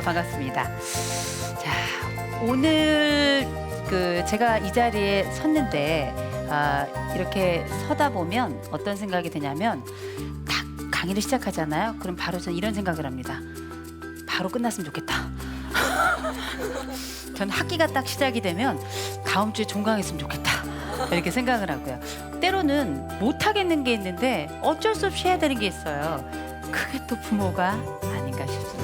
반갑습니다. 자, 오늘 제가 이 자리에 섰는데 이렇게 서다 보면 어떤 생각이 드냐면 딱 강의를 시작하잖아요. 그럼 바로 저는 이런 생각을 합니다. 바로 끝났으면 좋겠다. 전 학기가 딱 시작이 되면 다음 주에 종강했으면 좋겠다. 이렇게 생각을 하고요. 때로는 못하겠는 게 있는데 어쩔 수 없이 해야 되는 게 있어요. 그게 또 부모가 아닌가 싶습니다.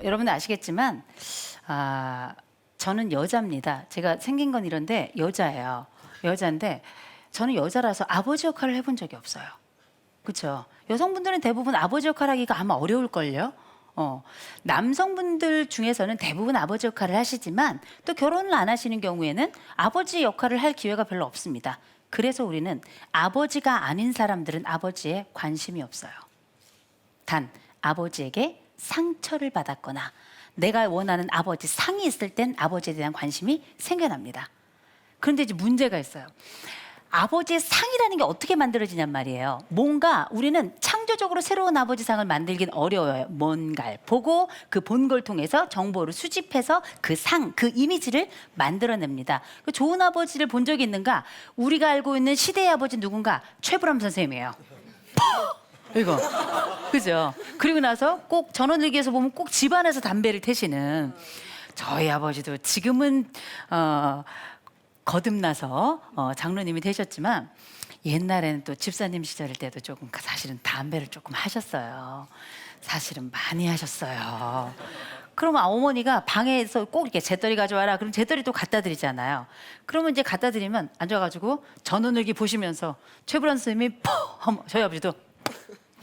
여러분들 아시겠지만 저는 여자입니다. 제가 생긴 건 이런데 여자예요. 여자인데 저는 여자라서 아버지 역할을 해본 적이 없어요. 그렇죠? 여성분들은 대부분 아버지 역할 하기가 아마 어려울걸요. 남성분들 중에서는 대부분 아버지 역할을 하시지만 또 결혼을 안 하시는 경우에는 아버지 역할을 할 기회가 별로 없습니다. 그래서 우리는 아버지가 아닌 사람들은 아버지에 관심이 없어요. 단 아버지에게 상처를 받았거나 내가 원하는 아버지 상이 있을 땐 아버지에 대한 관심이 생겨납니다. 그런데 이제 문제가 있어요. 아버지의 상이라는 게 어떻게 만들어지냔 말이에요. 뭔가 우리는 창조적으로 새로운 아버지 상을 만들긴 어려워요. 뭔가를 보고 그 본 걸 통해서 정보를 수집해서 그 상, 그 이미지를 만들어냅니다. 그 좋은 아버지를 본 적이 있는가? 우리가 알고 있는 시대의 아버지 누군가? 최불암 선생님이에요. 이거 그죠? 그리고 나서 꼭 전원일기에서 보면 꼭 집안에서 담배를 태시는 저희 아버지도 지금은 거듭나서 장로님이 되셨지만 옛날에는 또 집사님 시절 때도 조금 사실은 담배를 조금 하셨어요. 사실은 많이 하셨어요. 그러면 어머니가 방에서 꼭 이렇게 재떨이 가져와라. 그럼 재떨이 또 갖다 드리잖아요. 그러면 이제 갖다 드리면 앉아가지고 전원일기 보시면서 최불암 선생님이 저희 아버지도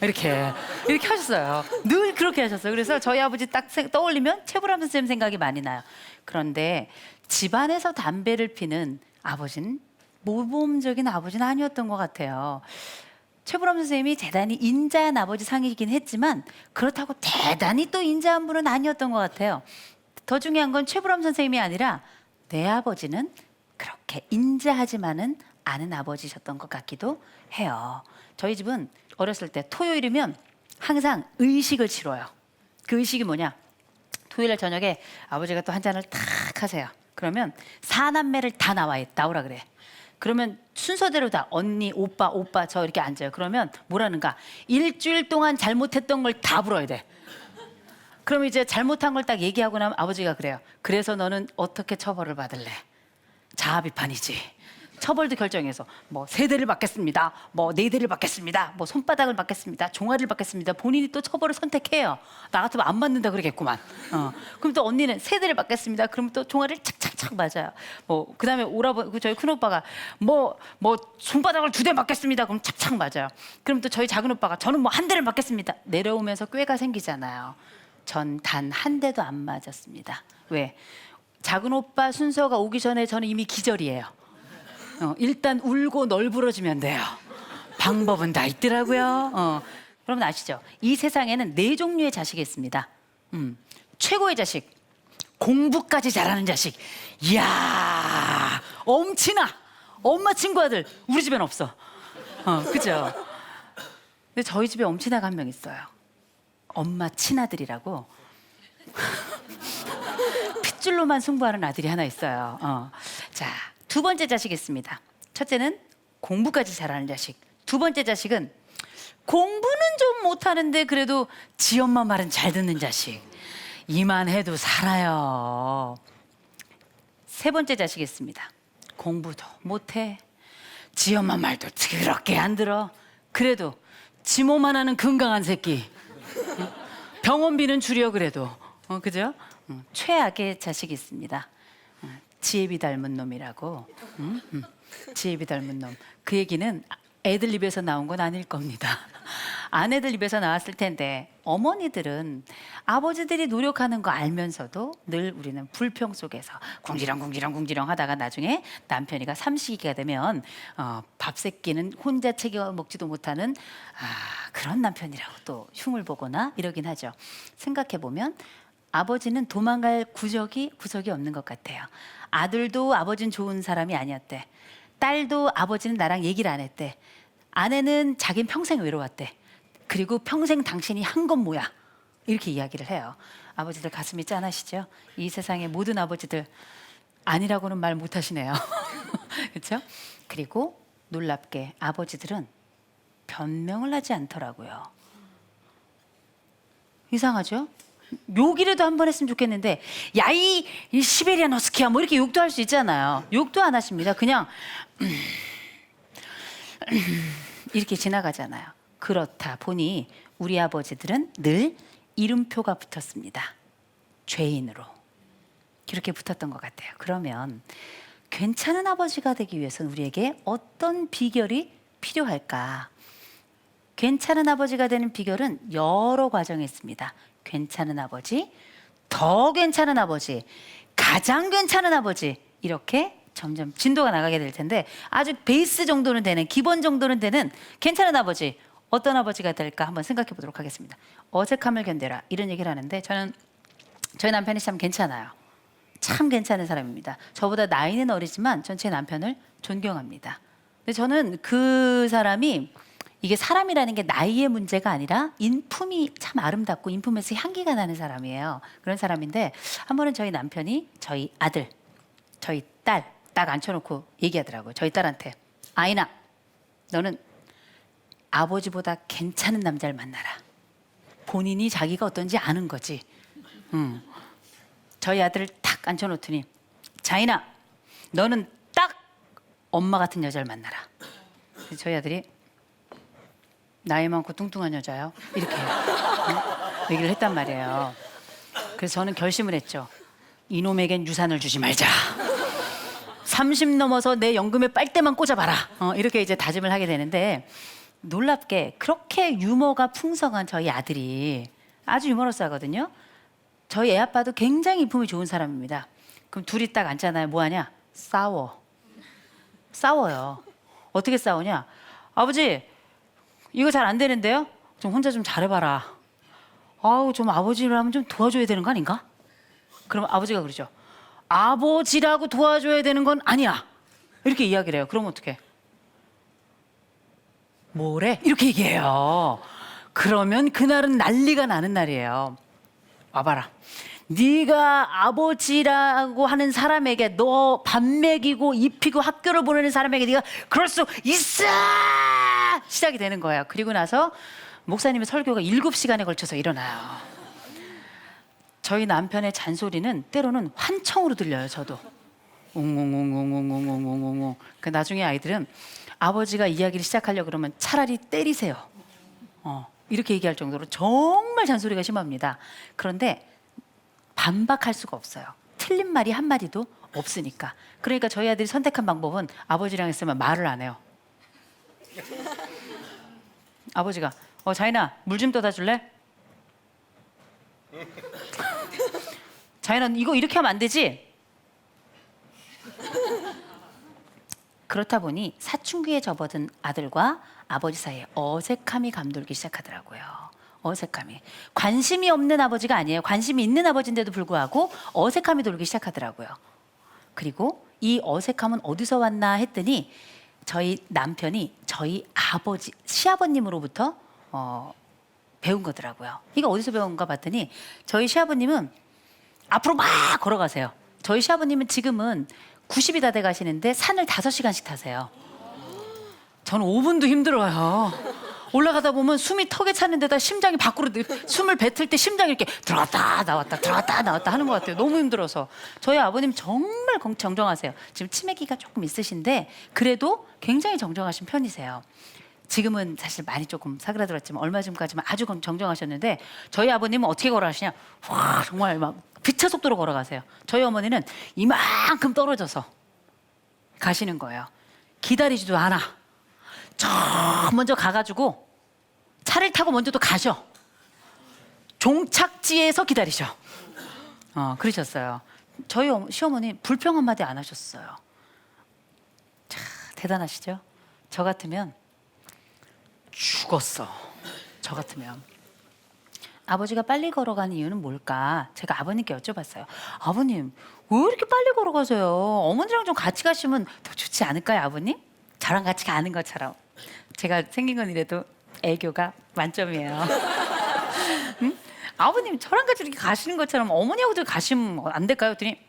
이렇게 하셨어요. 늘 그렇게 하셨어요. 그래서 저희 아버지 딱 떠올리면 최불암 선생님 생각이 많이 나요. 그런데 집안에서 담배를 피는 아버지는 모범적인 아버지는 아니었던 것 같아요. 최불암 선생님이 대단히 인자한 아버지 상이긴 했지만 그렇다고 대단히 또 인자한 분은 아니었던 것 같아요. 더 중요한 건 최불암 선생님이 아니라 내 아버지는 그렇게 인자하지만은 않은 아버지셨던 것 같기도 해요. 저희 집은 어렸을 때 토요일이면 항상 의식을 치러요. 그 의식이 뭐냐? 토요일 날 저녁에 아버지가 또 한 잔을 탁 하세요. 그러면 사남매를 다 나오라 그래. 그러면 순서대로 다 언니, 오빠 저 이렇게 앉아요. 그러면 뭐라는가? 일주일 동안 잘못했던 걸 다 불어야 돼. 그럼 이제 잘못한 걸 딱 얘기하고 나면 아버지가 그래요. 그래서 너는 어떻게 처벌을 받을래? 자아비판이지. 처벌도 결정해서 뭐 3대를 받겠습니다. 뭐 4대를 받겠습니다. 뭐 손바닥을 받겠습니다. 종아리를 받겠습니다. 본인이 또 처벌을 선택해요. 나 같으면 안 맞는다 그러겠구만. 그럼 또 언니는 3대를 받겠습니다. 그럼 또 종아리를 착착착 맞아요. 뭐 그다음에 저희 큰 오빠가 뭐 손바닥을 2대 맞겠습니다. 그럼 착착 맞아요. 그럼 또 저희 작은 오빠가 저는 뭐 1대를 맞겠습니다. 내려오면서 꾀가 생기잖아요. 전 단 1대도 안 맞았습니다. 왜? 작은 오빠 순서가 오기 전에 저는 이미 기절이에요. 일단 울고 널브러지면 돼요. 방법은 다 있더라고요. 여러분 아시죠? 이 세상에는 4종류의 자식이 있습니다. 최고의 자식, 공부까지 잘하는 자식. 이야, 엄친아, 엄마 친구 아들. 우리 집엔 없어. 그죠? 근데 저희 집에 엄친아가 한 명 있어요. 엄마 친아들이라고. 핏줄로만 승부하는 아들이 하나 있어요. 자. 2번째 자식이 있습니다. 첫째는 공부까지 잘하는 자식. 2번째 자식은 공부는 좀 못하는데 그래도 지 엄마 말은 잘 듣는 자식. 이만해도 살아요. 3번째 자식이 있습니다. 공부도 못해. 지 엄마 말도 더럽게 안 들어. 그래도 지 몸 하나는 건강한 새끼. 병원비는 줄여 그래도. 그죠? 최악의 자식이 있습니다. 지혜비 닮은 놈이라고. 지혜비 닮은 놈. 그 얘기는 애들 입에서 나온 건 아닐 겁니다. 아내들 입에서 나왔을 텐데 어머니들은 아버지들이 노력하는 거 알면서도 늘 우리는 불평 속에서 궁지렁 하다가 나중에 남편이가 삼시기가 되면 밥 세끼는 혼자 챙겨 먹지도 못하는 그런 남편이라고 또 흉을 보거나 이러긴 하죠. 생각해보면 아버지는 도망갈 구석이 없는 것 같아요. 아들도 아버지는 좋은 사람이 아니었대. 딸도 아버지는 나랑 얘기를 안 했대. 아내는 자긴 평생 외로웠대. 그리고 평생 당신이 한 건 뭐야? 이렇게 이야기를 해요. 아버지들 가슴이 짠하시죠? 이 세상의 모든 아버지들 아니라고는 말 못하시네요. 그렇죠? 그리고 놀랍게 아버지들은 변명을 하지 않더라고요. 이상하죠? 욕이라도 한 번 했으면 좋겠는데 야 이 시베리안 허스키야 뭐 이렇게 욕도 할 수 있잖아요. 욕도 안 하십니다. 그냥 이렇게 지나가잖아요. 그렇다 보니 우리 아버지들은 늘 이름표가 붙었습니다. 죄인으로. 그렇게 붙었던 것 같아요. 그러면 괜찮은 아버지가 되기 위해서는 우리에게 어떤 비결이 필요할까? 괜찮은 아버지가 되는 비결은 여러 과정이 있습니다. 괜찮은 아버지, 더 괜찮은 아버지, 가장 괜찮은 아버지, 이렇게 점점 진도가 나가게 될 텐데 아주 베이스 정도는 되는, 기본 정도는 되는 괜찮은 아버지, 어떤 아버지가 될까 한번 생각해 보도록 하겠습니다. 어색함을 견뎌라 이런 얘기를 하는데 저희 남편이 참 괜찮아요. 참 괜찮은 사람입니다. 저보다 나이는 어리지만 전 제 남편을 존경합니다. 근데 저는 그 사람이 이게 사람이라는 게 나이의 문제가 아니라 인품이 참 아름답고 인품에서 향기가 나는 사람이에요. 그런 사람인데 한 번은 저희 남편이 저희 아들, 저희 딸 딱 앉혀놓고 얘기하더라고요. 저희 딸한테 아이나 너는 아버지보다 괜찮은 남자를 만나라. 본인이 자기가 어떤지 아는 거지. 저희 아들을 탁 앉혀놓더니 자이나 너는 딱 엄마 같은 여자를 만나라. 저희 아들이 나이 많고 뚱뚱한 여자요? 이렇게 얘기를 했단 말이에요. 그래서 저는 결심을 했죠. 이놈에겐 유산을 주지 말자. 30 넘어서 내 연금에 빨대만 꽂아봐라. 이렇게 이제 다짐을 하게 되는데 놀랍게 그렇게 유머가 풍성한 저희 아들이 아주 유머러스하거든요. 저희 애 아빠도 굉장히 인품이 좋은 사람입니다. 그럼 둘이 딱 앉잖아요. 뭐 하냐? 싸워요. 어떻게 싸우냐? 아버지 이거 잘 안 되는데요? 좀 혼자 좀 잘해봐라. 아우 좀 아버지라면 좀 도와줘야 되는 거 아닌가? 그럼 아버지가 그러죠. 아버지라고 도와줘야 되는 건 아니야. 이렇게 이야기를 해요. 그럼 어떡해? 뭐래? 이렇게 얘기해요. 그러면 그날은 난리가 나는 날이에요. 와봐라. 네가 아버지라고 하는 사람에게 너 밥 먹이고 입히고 학교를 보내는 사람에게 네가 그럴 수 있어! 시작이 되는 거예요. 그리고 나서 목사님의 설교가 7시간에 걸쳐서 일어나요. 저희 남편의 잔소리는 때로는 환청으로 들려요. 저도 웅웅웅웅웅웅웅웅웅. 그 나중에 아이들은 아버지가 이야기를 시작하려고 그러면 차라리 때리세요. 이렇게 얘기할 정도로 정말 잔소리가 심합니다. 그런데 반박할 수가 없어요. 틀린 말이 한 마디도 없으니까. 그러니까 저희 아들이 선택한 방법은 아버지랑 있으면 말을 안 해요. 아버지가 자인아 물 좀 떠다 줄래? 자인아 이거 이렇게 하면 안 되지? 그렇다 보니 사춘기에 접어든 아들과 아버지 사이에 어색함이 감돌기 시작하더라고요. 어색함이. 관심이 없는 아버지가 아니에요. 관심이 있는 아버지인데도 불구하고 어색함이 돌기 시작하더라고요. 그리고 이 어색함은 어디서 왔나 했더니 저희 남편이 저희 아버지, 시아버님으로부터 배운 거더라고요. 이거 어디서 배운가 봤더니 저희 시아버님은 앞으로 막 걸어가세요. 저희 시아버님은 지금은 90이 다 돼 가시는데 산을 5시간씩 타세요. 저는 5분도 힘들어요. 올라가다 보면 숨이 턱에 차는 데다 심장이 밖으로 숨을 뱉을 때 심장이 이렇게 들어갔다 나왔다 들어갔다 나왔다 하는 것 같아요. 너무 힘들어서. 저희 아버님 정말 정정하세요. 지금 치매기가 조금 있으신데 그래도 굉장히 정정하신 편이세요. 지금은 사실 많이 조금 사그라들었지만 얼마 전까지만 아주 정정하셨는데 저희 아버님은 어떻게 걸어가시냐? 와 정말 막 빛의 속도로 걸어가세요. 저희 어머니는 이만큼 떨어져서 가시는 거예요. 기다리지도 않아. 저 먼저 가가지고 차를 타고 먼저 또 가셔. 종착지에서 기다리셔. 그러셨어요. 저희 시어머니 불평 한마디 안 하셨어요. 참 대단하시죠? 저 같으면 죽었어. 저 같으면. 아버지가 빨리 걸어가는 이유는 뭘까? 제가 아버님께 여쭤봤어요. 아버님, 왜 이렇게 빨리 걸어가세요? 어머니랑 좀 같이 가시면 더 좋지 않을까요, 아버님? 저랑 같이 가는 것처럼. 제가 생긴 건 이래도 애교가 만점이에요. 응? 아버님, 저랑 같이 이렇게 가시는 것처럼 어머니하고도 가시면 안 될까요? 그랬더니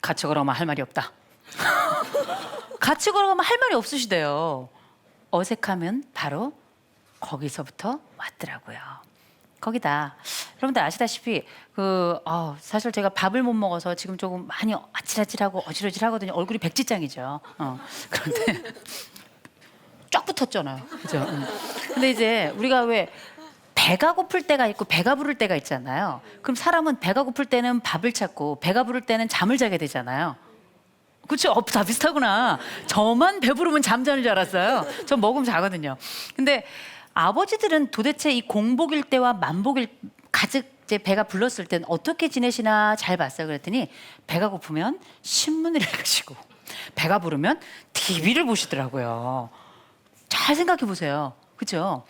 같이 걸어가면 할 말이 없다. 같이 걸어가면 할 말이 없으시대요. 어색하면 바로 거기서부터 왔더라고요. 거기다 여러분들 아시다시피 사실 제가 밥을 못 먹어서 지금 조금 많이 아찔아찔하고 어질어질하거든요. 얼굴이 백지장이죠. 그런데 쫙 붙었잖아요. 그죠? 근데 이제 우리가 왜 배가 고플 때가 있고 배가 부를 때가 있잖아요. 그럼 사람은 배가 고플 때는 밥을 찾고 배가 부를 때는 잠을 자게 되잖아요. 그렇죠? 다 비슷하구나. 저만 배부르면 잠자는 줄 알았어요. 전 먹으면 자거든요. 근데 아버지들은 도대체 이 공복일 때와 만복일 가득 이제 배가 불렀을 때는 어떻게 지내시나 잘 봤어요. 그랬더니 배가 고프면 신문을 읽으시고 배가 부르면 TV를 보시더라고요. 잘 생각해 보세요. 그렇죠?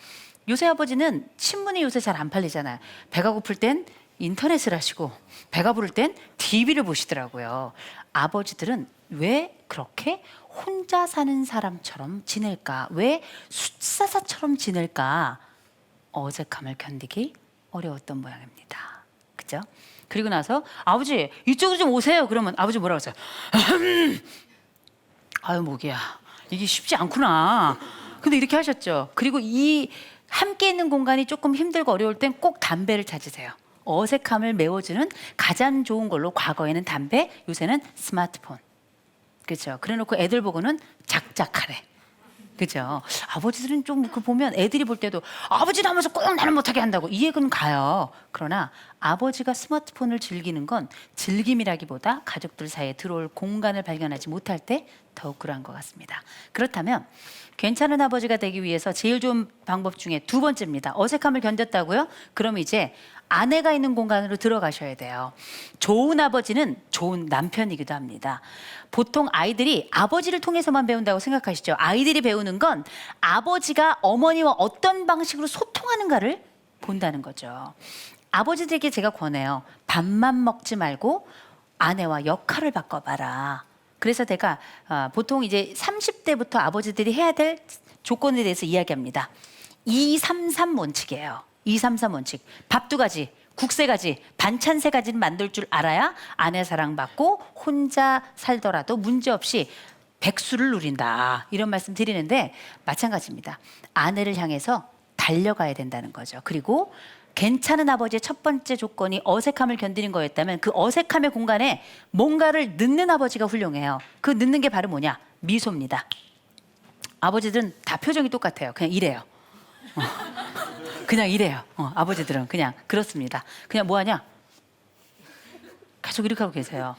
요새 아버지는 신문이 요새 잘 안 팔리잖아요. 배가 고플 땐 인터넷을 하시고 배가 부를 땐 TV를 보시더라고요. 아버지들은 왜 그렇게 혼자 사는 사람처럼 지낼까? 왜 숫사사처럼 지낼까? 어색함을 견디기 어려웠던 모양입니다. 그죠? 그리고 나서 아버지 이쪽으로 좀 오세요. 그러면 아버지 뭐라고 하세요? 아유 목이야. 이게 쉽지 않구나. 근데 이렇게 하셨죠. 그리고 이 함께 있는 공간이 조금 힘들고 어려울 땐 꼭 담배를 찾으세요. 어색함을 메워주는 가장 좋은 걸로 과거에는 담배, 요새는 스마트폰. 그렇죠. 그래놓고 애들 보고는 작작하래. 그죠. 아버지들은 좀 그 보면 애들이 볼 때도 아버지를 하면서 꼭 나는 못하게 한다고 이해는 가요. 그러나 아버지가 스마트폰을 즐기는 건 즐김이라기보다 가족들 사이에 들어올 공간을 발견하지 못할 때 더욱 그러한 것 같습니다. 그렇다면 괜찮은 아버지가 되기 위해서 제일 좋은 방법 중에 두 번째입니다. 어색함을 견뎠다고요? 그럼 이제 아내가 있는 공간으로 들어가셔야 돼요. 좋은 아버지는 좋은 남편이기도 합니다. 보통 아이들이 아버지를 통해서만 배운다고 생각하시죠. 아이들이 배우는 건 아버지가 어머니와 어떤 방식으로 소통하는가를 본다는 거죠. 아버지들에게 제가 권해요. 밥만 먹지 말고 아내와 역할을 바꿔봐라. 그래서 제가 보통 이제 30대부터 아버지들이 해야 될 조건에 대해서 이야기합니다. 233 원칙이에요. 233 원칙. 밥 2가지, 국 3가지, 반찬 3가지는 만들 줄 알아야 아내 사랑받고 혼자 살더라도 문제없이 백수를 누린다. 이런 말씀 드리는데 마찬가지입니다. 아내를 향해서 달려가야 된다는 거죠. 그리고 괜찮은 아버지의 첫 번째 조건이 어색함을 견디는 거였다면 그 어색함의 공간에 뭔가를 넣는 아버지가 훌륭해요. 그 넣는 게 바로 뭐냐? 미소입니다. 아버지들은 다 표정이 똑같아요. 그냥 이래요. 그냥 이래요. 아버지들은 그냥 그렇습니다. 그냥 뭐 하냐? 계속 이렇게 하고 계세요.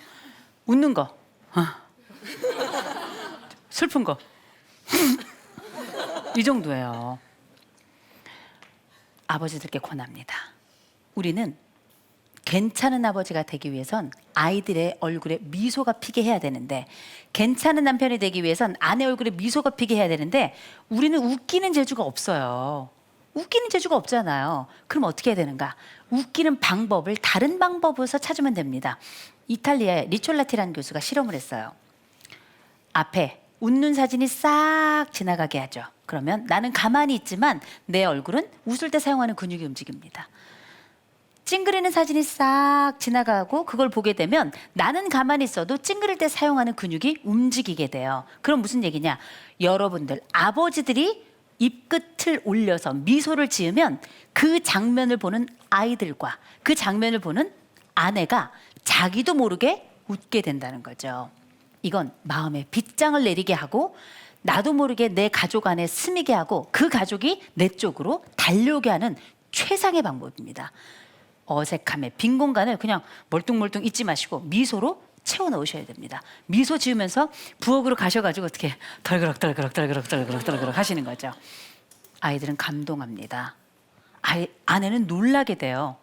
웃는 거. 슬픈 거. 이 정도예요. 아버지들께 권합니다. 우리는 괜찮은 아버지가 되기 위해선 아이들의 얼굴에 미소가 피게 해야 되는데 괜찮은 남편이 되기 위해선 아내 얼굴에 미소가 피게 해야 되는데 우리는 웃기는 재주가 없어요. 웃기는 재주가 없잖아요. 그럼 어떻게 해야 되는가? 웃기는 방법을 다른 방법에서 찾으면 됩니다. 이탈리아의 리촐라티라는 교수가 실험을 했어요. 앞에 웃는 사진이 싹 지나가게 하죠. 그러면 나는 가만히 있지만 내 얼굴은 웃을 때 사용하는 근육이 움직입니다. 찡그리는 사진이 싹 지나가고 그걸 보게 되면 나는 가만히 있어도 찡그릴 때 사용하는 근육이 움직이게 돼요. 그럼 무슨 얘기냐? 여러분들 아버지들이 입끝을 올려서 미소를 지으면 그 장면을 보는 아이들과 그 장면을 보는 아내가 자기도 모르게 웃게 된다는 거죠. 이건 마음에 빗장을 내리게 하고 나도 모르게 내 가족 안에 스미게 하고 그 가족이 내 쪽으로 달려오게 하는 최상의 방법입니다. 어색함의 빈 공간을 그냥 멀뚱멀뚱 잊지 마시고 미소로 채워 넣으셔야 됩니다. 미소 지으면서 부엌으로 가셔가지고 어떻게 덜그럭 하시는 거죠. 아이들은 감동합니다. 아내는 놀라게 돼요.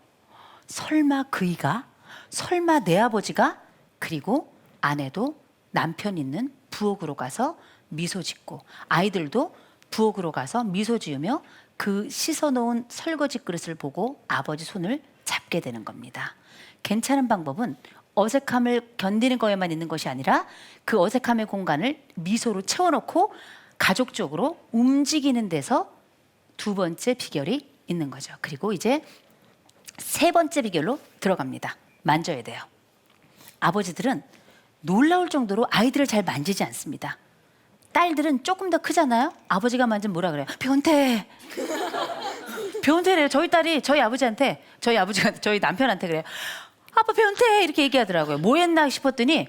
설마 그이가? 설마 내 아버지가? 그리고 아내도 남편 있는 부엌으로 가서 미소 짓고 아이들도 부엌으로 가서 미소 지으며 그 씻어놓은 설거지 그릇을 보고 아버지 손을 잡게 되는 겁니다. 괜찮은 방법은 어색함을 견디는 거에만 있는 것이 아니라 그 어색함의 공간을 미소로 채워놓고 가족적으로 움직이는 데서 두 번째 비결이 있는 거죠. 그리고 이제 세 번째 비결로 들어갑니다. 만져야 돼요. 아버지들은 놀라울 정도로 아이들을 잘 만지지 않습니다. 딸들은 조금 더 크잖아요. 아버지가 만지면 뭐라 그래요? 변태. 변태래요. 저희 딸이 저희 아버지한테, 저희 아버지가 저희 남편한테 그래요. 아빠 변태 이렇게 얘기하더라고요. 뭐 했나 싶었더니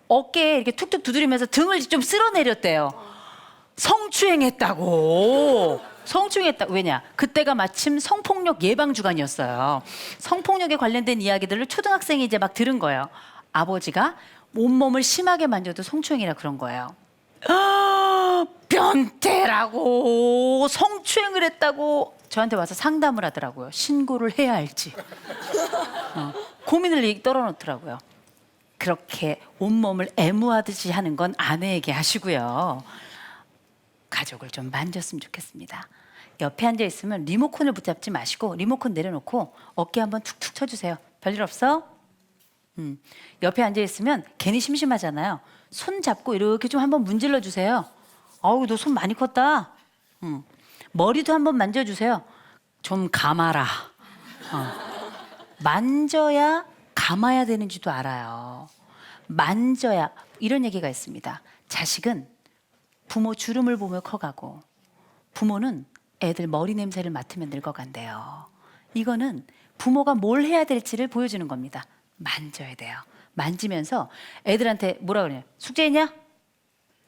어깨에 이렇게 툭툭 두드리면서 등을 좀 쓸어내렸대요. 성추행했다고. 성추행했다. 왜냐? 그때가 마침 성폭력 예방 주간이었어요. 성폭력에 관련된 이야기들을 초등학생이 이제 막 들은 거예요. 아버지가 온몸을 심하게 만져도 성추행이라 그런 거예요. 변태라고, 성추행을 했다고 저한테 와서 상담을 하더라고요. 신고를 해야 할지. 고민을 떨어놓더라고요. 그렇게 온몸을 애무하듯이 하는 건 아내에게 하시고요. 가족을 좀 만졌으면 좋겠습니다. 옆에 앉아 있으면 리모컨을 붙잡지 마시고 리모컨 내려놓고 어깨 한번 툭툭 쳐주세요. 별일 없어? 옆에 앉아 있으면 괜히 심심하잖아요. 손 잡고 이렇게 좀 한번 문질러 주세요. 아우, 너 손 많이 컸다. 머리도 한번 만져주세요. 좀 감아라. 만져야 감아야 되는지도 알아요. 만져야. 이런 얘기가 있습니다. 자식은 부모 주름을 보며 커가고 부모는 애들 머리 냄새를 맡으면 늙어간대요. 이거는 부모가 뭘 해야 될지를 보여주는 겁니다. 만져야 돼요. 만지면서 애들한테 뭐라 그래요? 숙제했냐?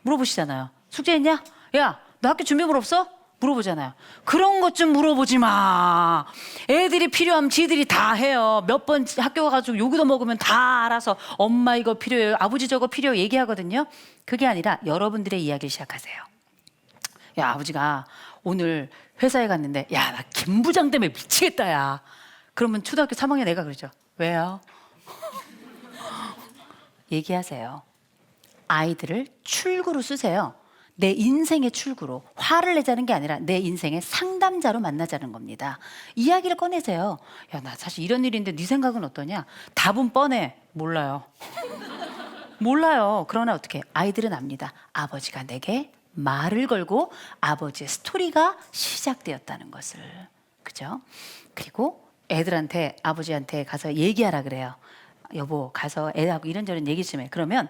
물어보시잖아요. 숙제했냐? 야, 너 학교 준비물 없어? 물어보잖아요. 그런 것 좀 물어보지 마. 애들이 필요하면 지들이 다 해요. 몇 번 학교 가가지고 욕도 먹으면 다 알아서 엄마 이거 필요해요, 아버지 저거 필요해요 얘기하거든요. 그게 아니라 여러분들의 이야기를 시작하세요. 야, 아버지가 오늘 회사에 갔는데 야, 나 김 부장 때문에 미치겠다 야. 그러면 초등학교 3학년 애가 그러죠. 왜요? 얘기하세요. 아이들을 출구로 쓰세요. 내 인생의 출구로. 화를 내자는 게 아니라 내 인생의 상담자로 만나자는 겁니다. 이야기를 꺼내세요. 야, 나 사실 이런 일인데 네 생각은 어떠냐? 답은 뻔해. 몰라요. 몰라요. 그러나 어떻게? 아이들은 압니다. 아버지가 내게 말을 걸고 아버지의 스토리가 시작되었다는 것을. 그죠? 그리고 애들한테, 아버지한테 가서 얘기하라 그래요. 여보, 가서 애하고 이런저런 얘기 좀 해. 그러면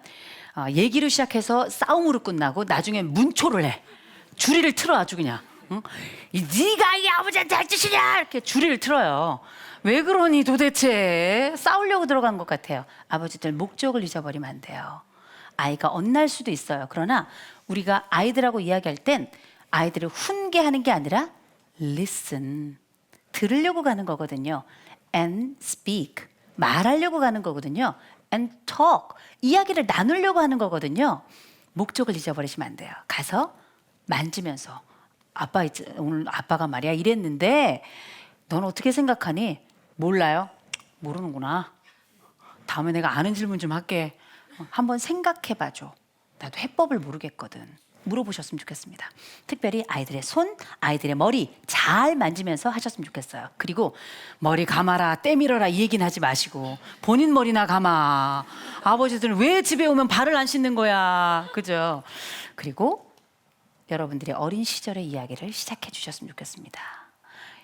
얘기로 시작해서 싸움으로 끝나고 나중에 문초를 해. 줄이를 틀어 아주 그냥. 응? 네가 이 아버지한테 할 짓이냐 이렇게 줄이를 틀어요. 왜 그러니 도대체. 싸우려고 들어간 것 같아요. 아버지들 목적을 잊어버리면 안 돼요. 아이가 엇날 수도 있어요. 그러나 우리가 아이들하고 이야기할 땐 아이들을 훈계하는 게 아니라 listen, 들으려고 가는 거거든요. and speak, 말하려고 가는 거거든요. and talk, 이야기를 나누려고 하는 거거든요. 목적을 잊어버리시면 안 돼요. 가서 만지면서 아빠 오늘 아빠가 말이야 이랬는데 넌 어떻게 생각하니? 몰라요? 모르는구나. 다음에 내가 아는 질문 좀 할게. 한번 생각해봐줘. 나도 해법을 모르겠거든. 물어보셨으면 좋겠습니다. 특별히 아이들의 손, 아이들의 머리 잘 만지면서 하셨으면 좋겠어요. 그리고 머리 감아라, 때밀어라 이 얘기는 하지 마시고 본인 머리나 감아. 아버지들은 왜 집에 오면 발을 안 씻는 거야. 그죠? 그리고 여러분들의 어린 시절의 이야기를 시작해 주셨으면 좋겠습니다.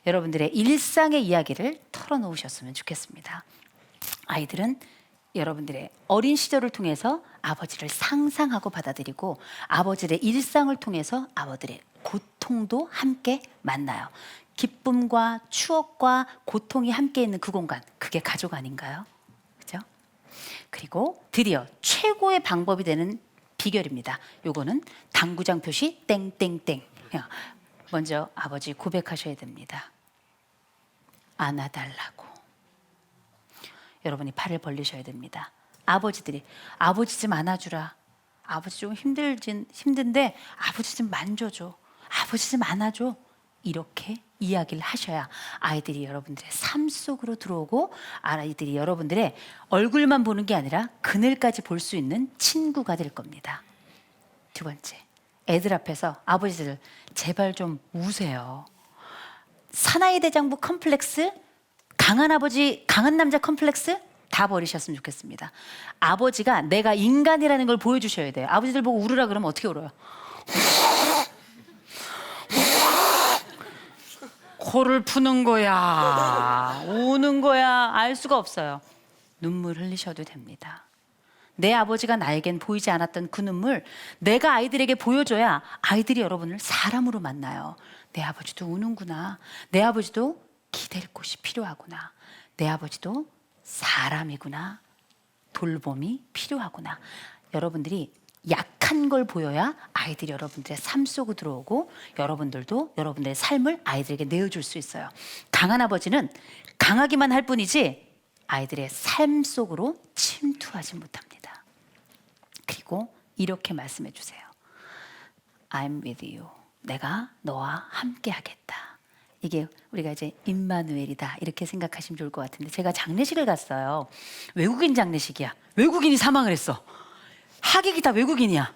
여러분들의 일상의 이야기를 털어놓으셨으면 좋겠습니다. 아이들은 여러분들의 어린 시절을 통해서 아버지를 상상하고 받아들이고 아버지의 일상을 통해서 아버들의 고통도 함께 만나요. 기쁨과 추억과 고통이 함께 있는 그 공간, 그게 가족 아닌가요? 그죠? 그리고 드디어 최고의 방법이 되는 비결입니다. 요거는 당구장 표시 땡땡땡. 먼저 아버지 고백하셔야 됩니다. 안아달라고. 여러분이 팔을 벌리셔야 됩니다. 아버지들이 아버지 좀 안아주라. 아버지 좀 힘든데 아버지 좀 만져줘. 아버지 좀 안아줘. 이렇게 이야기를 하셔야 아이들이 여러분들의 삶 속으로 들어오고 아이들이 여러분들의 얼굴만 보는 게 아니라 그늘까지 볼 수 있는 친구가 될 겁니다. 두 번째, 애들 앞에서 아버지들 제발 좀 우세요. 사나이 대장부 컴플렉스, 강한 아버지, 강한 남자 컴플렉스 다 버리셨으면 좋겠습니다. 아버지가 내가 인간이라는 걸 보여주셔야 돼요. 아버지들 보고 울으라 그러면 어떻게 울어요? 코를 푸는 거야, 우는 거야, 알 수가 없어요. 눈물 흘리셔도 됩니다. 내 아버지가 나에겐 보이지 않았던 그 눈물, 내가 아이들에게 보여줘야 아이들이 여러분을 사람으로 만나요. 내 아버지도 우는구나. 내 아버지도 기댈 곳이 필요하구나. 내 아버지도 사람이구나. 돌봄이 필요하구나. 여러분들이 약한 걸 보여야 아이들이 여러분들의 삶 속으로 들어오고 여러분들도 여러분들의 삶을 아이들에게 내어줄 수 있어요. 강한 아버지는 강하기만 할 뿐이지 아이들의 삶 속으로 침투하지 못합니다. 그리고 이렇게 말씀해 주세요. I'm with you. 내가 너와 함께 하겠다. 이게 우리가 이제 임마누엘이다 이렇게 생각하시면 좋을 것 같은데, 제가 장례식을 갔어요. 외국인 장례식이야. 외국인이 사망을 했어. 하객이 다 외국인이야.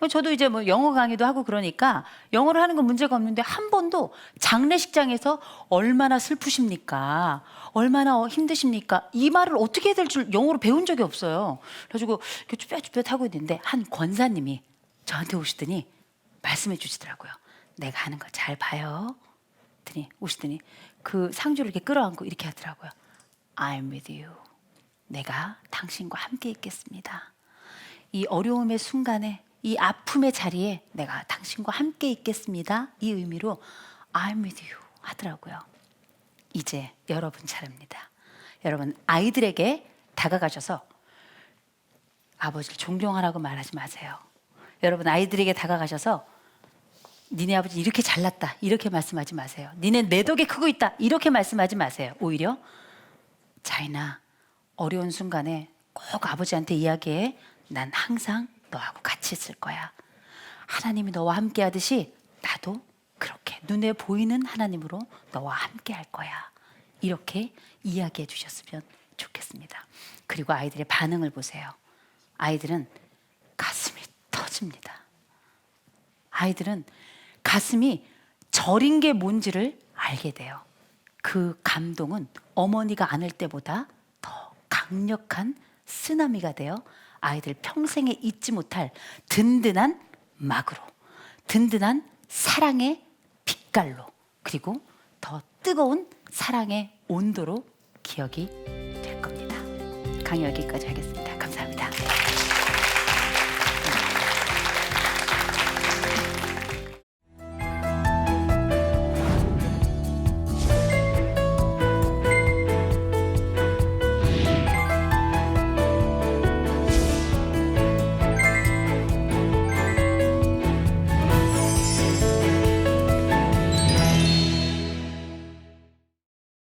저도 이제 뭐 영어 강의도 하고 그러니까 영어를 하는 건 문제가 없는데 한 번도 장례식장에서 얼마나 슬프십니까? 얼마나 힘드십니까? 이 말을 어떻게 해야 될 줄 영어로 배운 적이 없어요. 그래가지고 이렇게 쭈뼛쭈뼛 하고 있는데 한 권사님이 저한테 오시더니 말씀해 주시더라고요. 내가 하는 거 잘 봐요. 오시더니 그 상주를 이렇게 끌어안고 이렇게 하더라고요. I'm with you. 내가 당신과 함께 있겠습니다. 이 어려움의 순간에, 이 아픔의 자리에 내가 당신과 함께 있겠습니다. 이 의미로 I'm with you 하더라고요. 이제 여러분 차례입니다. 여러분 아이들에게 다가가셔서 아버지를 존경하라고 말하지 마세요. 여러분 아이들에게 다가가셔서 니네 아버지 이렇게 잘났다 이렇게 말씀하지 마세요. 니네 내 덕에 크고 있다 이렇게 말씀하지 마세요. 오히려 자인아, 어려운 순간에 꼭 아버지한테 이야기해. 난 항상 너하고 같이 있을 거야. 하나님이 너와 함께 하듯이 나도 그렇게 눈에 보이는 하나님으로 너와 함께 할 거야. 이렇게 이야기해 주셨으면 좋겠습니다. 그리고 아이들의 반응을 보세요. 아이들은 가슴이 터집니다. 아이들은 가슴이 저린 게 뭔지를 알게 돼요. 그 감동은 어머니가 안을 때보다 더 강력한 쓰나미가 되어 아이들 평생에 잊지 못할 든든한 막으로, 든든한 사랑의 빛깔로, 그리고 더 뜨거운 사랑의 온도로 기억이 될 겁니다. 강의 여기까지 하겠습니다. 감사합니다.